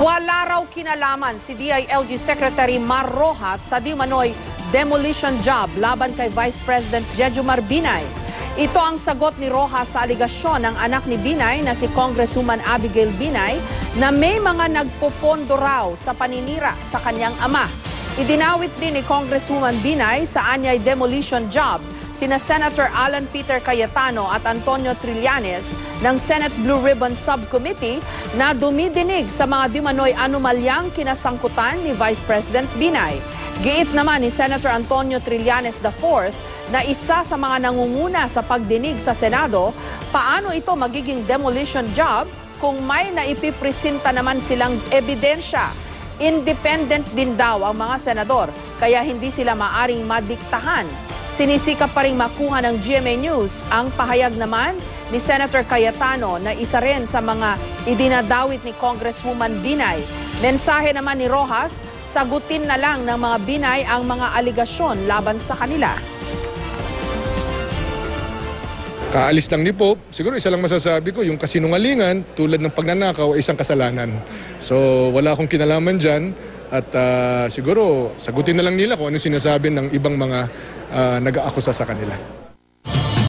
Wala raw kinalaman si DILG Secretary Mar Rojas sa di umano'y demolition job laban kay Vice President Jejomar Binay. Ito ang sagot ni Rojas sa aligasyon ng anak ni Binay na si Congresswoman Abigail Binay na may mga nagpopondo raw sa paninira sa kanyang ama. Idinawit din ni Congresswoman Binay sa anyay demolition job sina Senator Alan Peter Cayetano at Antonio Trillanes ng Senate Blue Ribbon Subcommittee na dumidinig sa mga dimanoy anomalyang kinasangkutan ni Vice President Binay. Giit naman ni Senator Antonio Trillanes IV na isa sa mga nangunguna sa pagdinig sa Senado, paano ito magiging demolition job kung may naipipresenta naman silang ebidensya. Independent din daw ang mga senador, kaya hindi sila maaring madiktahan. Sinisikap pa rin makuha ng GMA News ang pahayag naman ni Senator Cayetano na isa rin sa mga idinadawit ni Congresswoman Binay. Mensahe naman ni Rojas, sagutin na lang ng mga Binay ang mga aligasyon laban sa kanila. Kaalis lang ni Pope, siguro isa lang masasabi ko, yung kasinungalingan tulad ng pagnanakaw ay isang kasalanan. So wala akong kinalaman dyan at siguro sagutin na lang nila kung ano sinasabi ng ibang mga nag-aakusa sa kanila.